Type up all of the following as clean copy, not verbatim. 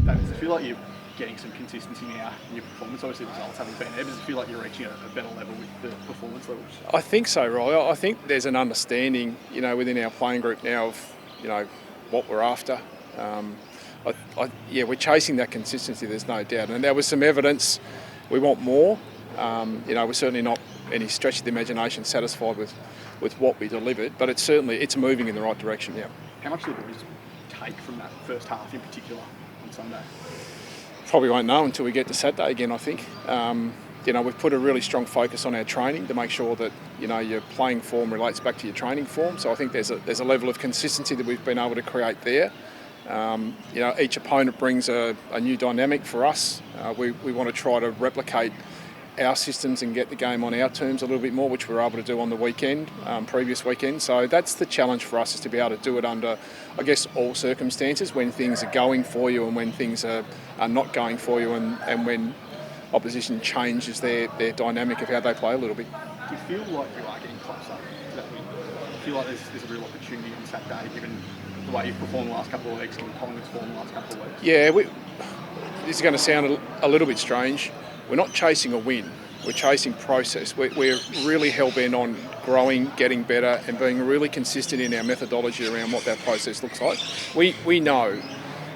David, does it feel like you're getting some consistency now in your performance? Obviously, the results haven't been there, but does it feel like you're reaching a better level with the performance levels? I think so, Roy. I think there's an understanding, within our playing group now of, what we're after. We're chasing that consistency. There's no doubt, and there was some evidence. We want more. We're certainly not any stretch of the imagination satisfied with what we delivered, but it's moving in the right direction. Yeah. How much do the boys take from that first half in particular on Sunday? Probably won't know until we get to Saturday again, I think. We've put a really strong focus on our training to make sure that, your playing form relates back to your training form. So I think there's a level of consistency that we've been able to create there. Each opponent brings a new dynamic for us. We want to try to replicate our systems and get the game on our terms a little bit more, which we were able to do on the weekend, previous weekend. So that's the challenge for us, is to be able to do it under, I guess, all circumstances, when things are going for you and when things are not going for you, and when opposition changes their dynamic of how they play a little bit. Do you feel like you are getting closer to that win? Do you feel like there's a real opportunity on Saturday, given the way you've performed the last couple of weeks and Collingwood's formed the last couple of weeks? Yeah, this is going to sound a little bit strange. We're not chasing a win, we're chasing process. We're really hell-bent on growing, getting better, and being really consistent in our methodology around what that process looks like. We know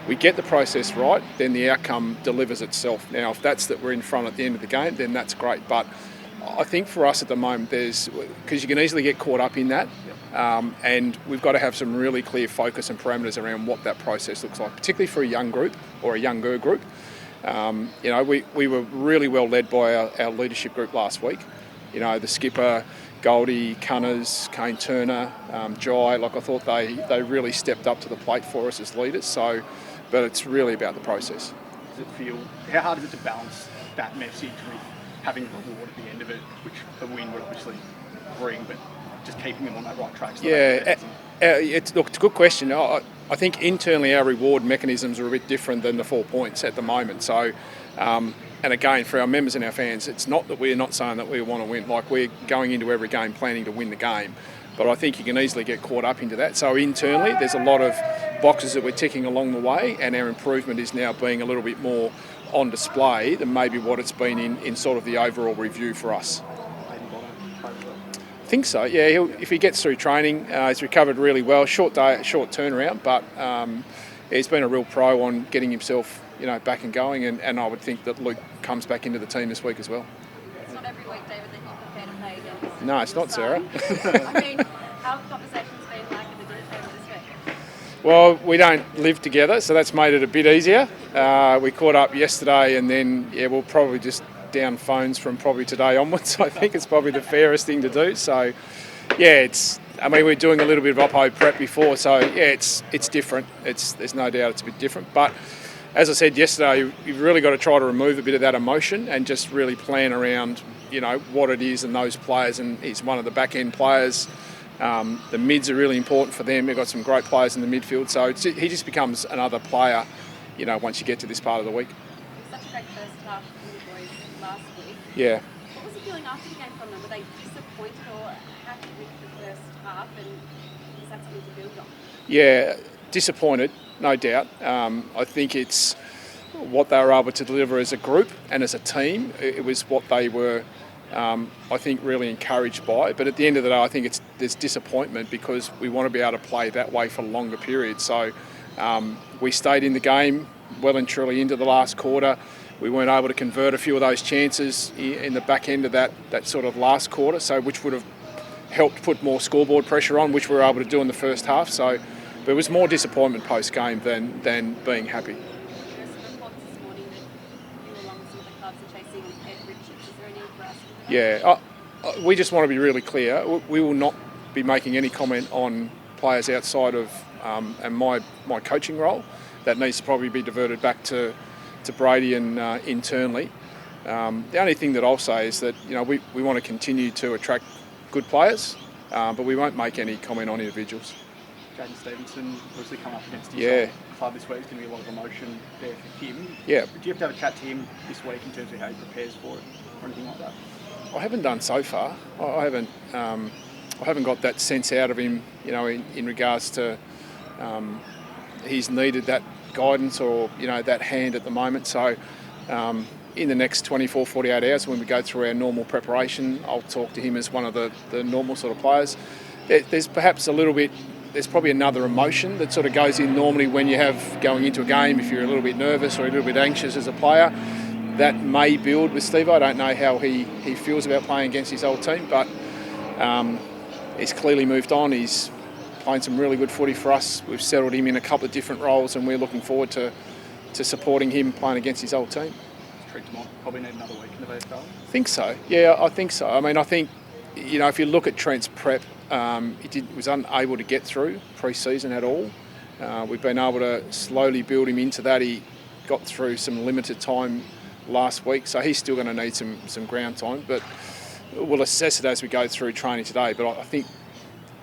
we get the process right, then the outcome delivers itself. Now, if that's that we're in front at the end of the game, then that's great. But I think for us at the moment, because you can easily get caught up in that, and we've got to have some really clear focus and parameters around what that process looks like, particularly for a young group or a younger group. We were really well led by our leadership group last week. The skipper, Goldie, Cunners, Kane Turner, Jai. I thought they really stepped up to the plate for us as leaders. So, but it's really about the process. How hard is it to balance that message with having a reward at the end of it, which a win would obviously bring, but just keeping them on that right track? It's a good question. I think internally our reward mechanisms are a bit different than the 4 points at the moment. So, and again, for our members and our fans, it's not that we're not saying that we want to win. We're going into every game planning to win the game. But I think you can easily get caught up into that. So internally, there's a lot of boxes that we're ticking along the way, and our improvement is now being a little bit more on display than maybe what it's been in sort of the overall review for us. I think so, yeah. If he gets through training, he's recovered really well. Short turnaround, but he's been a real pro on getting himself, back and going. And I would think that Luke comes back into the team this week as well. It's not every week, David, that you prepare to play against. No, it's not, Sarah. How have conversations been like at the dinner table this week? Well, we don't live together, so that's made it a bit easier. We caught up yesterday, and then we'll probably just down phones from probably today onwards. I think it's probably the fairest thing to do. So, we're doing a little bit of oppo prep before, so it's different. There's no doubt it's a bit different. But as I said yesterday, you've really got to try to remove a bit of that emotion and just really plan around, what it is and those players. And he's one of the back end players. The mids are really important for them. They've got some great players in the midfield, so he just becomes another player, once you get to this part of the week. Such a great first half from the boys last week. Yeah. What was the feeling after the game from them? Were they disappointed or happy with the first half, and is that something to build on? Yeah, disappointed, no doubt. I think it's what they were able to deliver as a group and as a team. It was what they were, I think, really encouraged by. But at the end of the day, I think there's disappointment because we want to be able to play that way for longer periods. So we stayed in the game well and truly into the last quarter. We weren't able to convert a few of those chances in the back end of that sort of last quarter, so which would have helped put more scoreboard pressure on, which we were able to do in the first half. So there was more disappointment post-game than being happy. There are some reports this morning that you, along with some of the clubs, are chasing Ed Richards. Is there any for us? Yeah, we just want to be really clear. We will not be making any comment on players outside of and my coaching role. That needs to probably be diverted back to Brady and internally. The only thing that I'll say is that we want to continue to attract good players, but we won't make any comment on individuals. Jaden Stevenson obviously coming up against his club this week. There's going to be a lot of emotion there for him. Yeah. Do you have to have a chat to him this week in terms of how he prepares for it or anything like that? I haven't done so far. I haven't got that sense out of him, in regards to he's needed that guidance or that hand at the moment. So in the next 24, 48 hours, when we go through our normal preparation, I'll talk to him as one of the normal sort of players. There's perhaps there's probably another emotion that sort of goes in normally when you have going into a game. If you're a little bit nervous or a little bit anxious as a player, that may build with Steve. I don't know how he feels about playing against his old team, but he's clearly moved on. He's playing some really good footy for us. We've settled him in a couple of different roles, and we're looking forward to supporting him playing against his old team. Probably need another week in the VFL. I think so. Yeah, I think so. I mean, I think if you look at Trent's prep, he was unable to get through pre-season at all. We've been able to slowly build him into that. He got through some limited time last week, so he's still going to need some ground time. But we'll assess it as we go through training today. But I think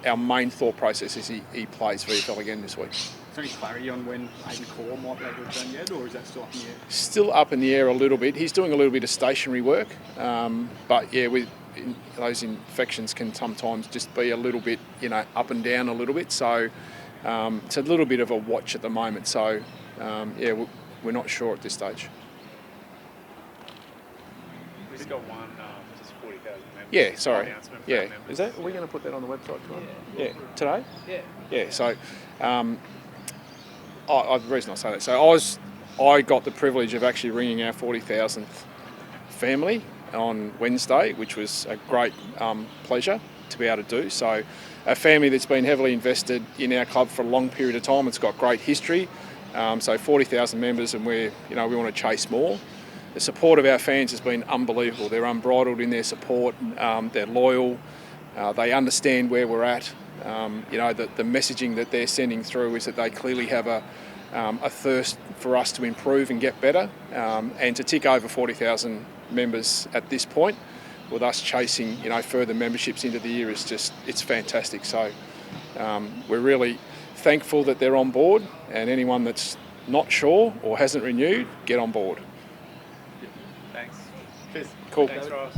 our main thought process is he plays VFL again this week. Is there any clarity on when Hayden Core might be able to return yet, or is that still up in the air? Still up in the air a little bit. He's doing a little bit of stationary work, but yeah, those infections can sometimes just be a little bit, up and down a little bit. So it's a little bit of a watch at the moment. So yeah, we're not sure at this stage. We've just got one, just 40,000 members. Yeah, sorry. Yeah, members. are we going to put that on the website? Yeah. Today? Yeah. Yeah. So the reason I say that, so I got the privilege of actually ringing our 40,000th family on Wednesday, which was a great pleasure to be able to do. So a family that's been heavily invested in our club for a long period of time. It's got great history. So 40,000 members, and we want to chase more. The support of our fans has been unbelievable. They're unbridled in their support. They're loyal. They understand where we're at. The messaging that they're sending through is that they clearly have a thirst for us to improve and get better. And to tick over 40,000 members at this point, with us chasing further memberships into the year, it's fantastic. So we're really thankful that they're on board, and anyone that's not sure or hasn't renewed, get on board. Thanks. Cheers. Cool. Thanks, Ross.